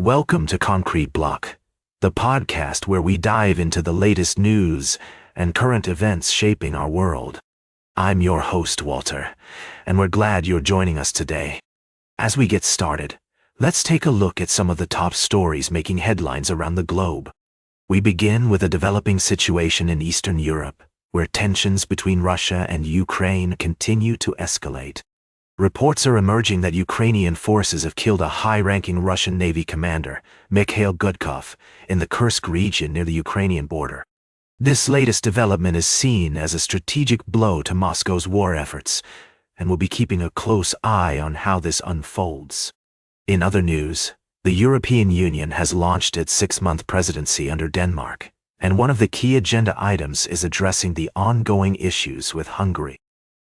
Welcome to Concrete Block, the podcast where we dive into the latest news and current events shaping our world. I'm your host, Walter, and we're glad you're joining us today. As we get started, let's take a look at some of the top stories making headlines around the globe. We begin with a developing situation in Eastern Europe, where tensions between Russia and Ukraine continue to escalate. Reports are emerging that Ukrainian forces have killed a high-ranking Russian Navy commander, Mikhail Gudkov, in the Kursk region near the Ukrainian border. This latest development is seen as a strategic blow to Moscow's war efforts, and we'll be keeping a close eye on how this unfolds. In other news, the European Union has launched its six-month presidency under Denmark, and one of the key agenda items is addressing the ongoing issues with Hungary.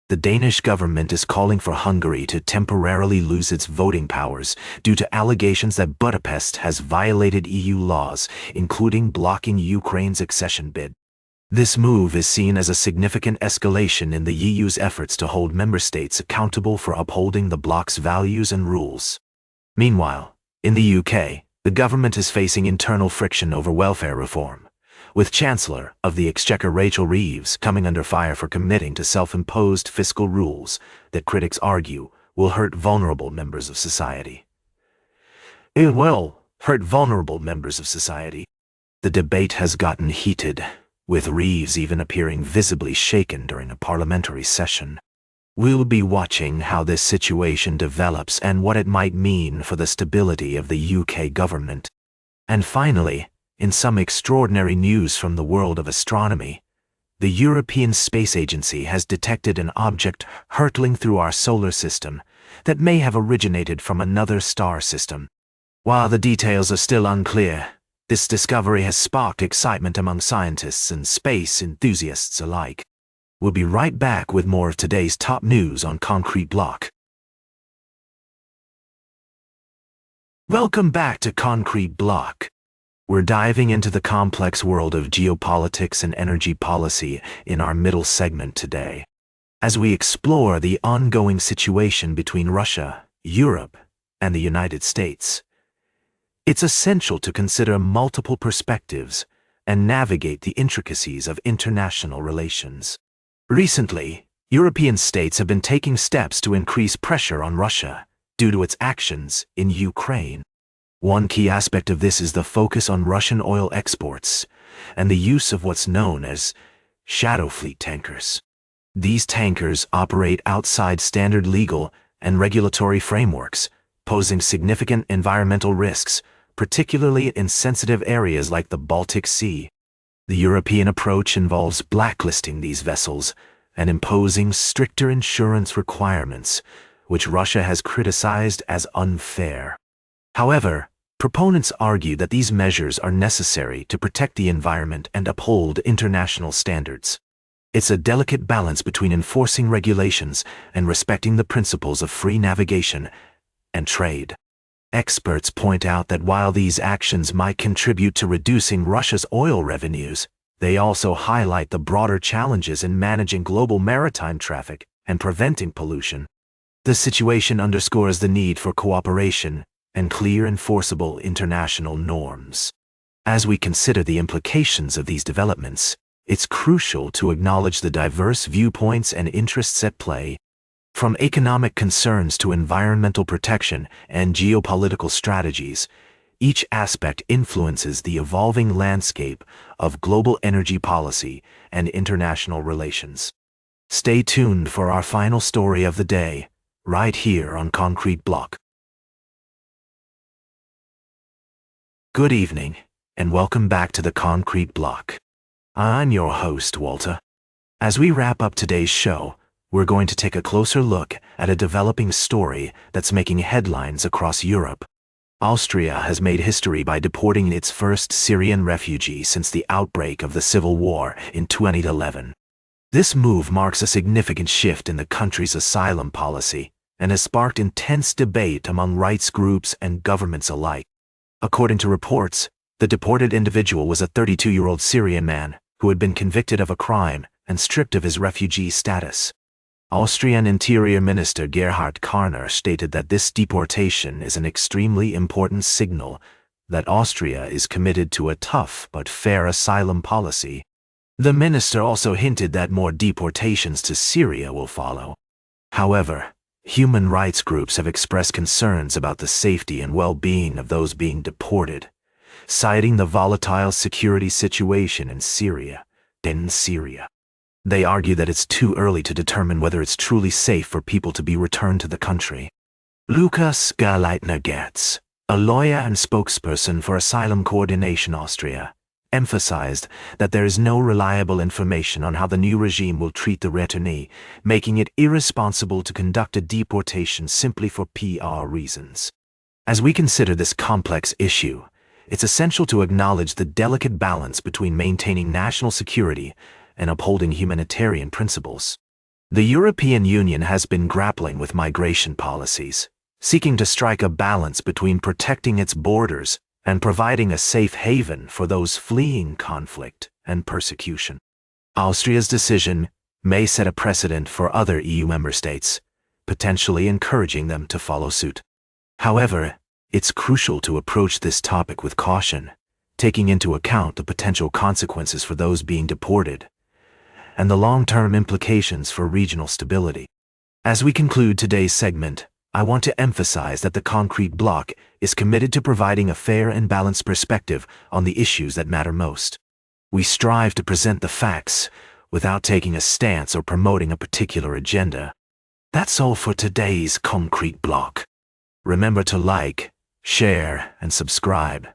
The Danish government is calling for Hungary to temporarily lose its voting powers due to allegations that Budapest has violated EU laws, including blocking Ukraine's accession bid. This move is seen as a significant escalation in the EU's efforts to hold member states accountable for upholding the bloc's values and rules. Meanwhile, in the UK, the government is facing internal friction over welfare reform, with Chancellor of the Exchequer Rachel Reeves coming under fire for committing to self-imposed fiscal rules that critics argue will hurt vulnerable members of society. It will hurt vulnerable members of society. The debate has gotten heated, with Reeves even appearing visibly shaken during a parliamentary session. We'll be watching how this situation develops and what it might mean for the stability of the UK government. And finally, in some extraordinary news from the world of astronomy, the European Space Agency has detected an object hurtling through our solar system that may have originated from another star system. While the details are still unclear, this discovery has sparked excitement among scientists and space enthusiasts alike. We'll be right back with more of today's top news on Concrete Block. Welcome back to Concrete Block. We're diving into the complex world of geopolitics and energy policy in our middle segment today, as we explore the ongoing situation between Russia, Europe, and the United States. It's essential to consider multiple perspectives and navigate the intricacies of international relations. Recently, European states have been taking steps to increase pressure on Russia due to its actions in Ukraine. One key aspect of this is the focus on Russian oil exports and the use of what's known as shadow fleet tankers. These tankers operate outside standard legal and regulatory frameworks, posing significant environmental risks, particularly in sensitive areas like the Baltic Sea. The European approach involves blacklisting these vessels and imposing stricter insurance requirements, which Russia has criticized as unfair. However, proponents argue that these measures are necessary to protect the environment and uphold international standards. It's a delicate balance between enforcing regulations and respecting the principles of free navigation and trade. Experts point out that while these actions might contribute to reducing Russia's oil revenues, they also highlight the broader challenges in managing global maritime traffic and preventing pollution. The situation underscores the need for cooperation and clear enforceable international norms. As we consider the implications of these developments, it's crucial to acknowledge the diverse viewpoints and interests at play. From economic concerns to environmental protection and geopolitical strategies, each aspect influences the evolving landscape of global energy policy and international relations. Stay tuned for our final story of the day, right here on Concrete Block. Good evening, and welcome back to the Concrete Block. I'm your host, Walter. As we wrap up today's show, we're going to take a closer look at a developing story that's making headlines across Europe. Austria has made history by deporting its first Syrian refugee since the outbreak of the civil war in 2011. This move marks a significant shift in the country's asylum policy and has sparked intense debate among rights groups and governments alike. According to reports, the deported individual was a 32-year-old Syrian man who had been convicted of a crime and stripped of his refugee status. Austrian Interior Minister Gerhard Karner stated that this deportation is an extremely important signal that Austria is committed to a tough but fair asylum policy. The minister also hinted that more deportations to Syria will follow. However, human rights groups have expressed concerns about the safety and well-being of those being deported, citing the volatile security situation in Syria. They argue that it's too early to determine whether it's truly safe for people to be returned to the country. Lukas Gerleitner-Gertz, a lawyer and spokesperson for Asylum Coordination Austria, emphasized that there is no reliable information on how the new regime will treat the returnee, making it irresponsible to conduct a deportation simply for PR reasons. As we consider this complex issue, it's essential to acknowledge the delicate balance between maintaining national security and upholding humanitarian principles. The European Union has been grappling with migration policies, seeking to strike a balance between protecting its borders and providing a safe haven for those fleeing conflict and persecution. Austria's decision may set a precedent for other EU member states, potentially encouraging them to follow suit. However, it's crucial to approach this topic with caution, taking into account the potential consequences for those being deported and the long-term implications for regional stability. As we conclude today's segment, I want to emphasize that the Concrete Bloc is committed to providing a fair and balanced perspective on the issues that matter most. We strive to present the facts without taking a stance or promoting a particular agenda. That's all for today's Concrete Bloc. Remember to like, share, and subscribe.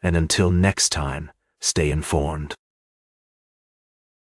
And until next time, stay informed.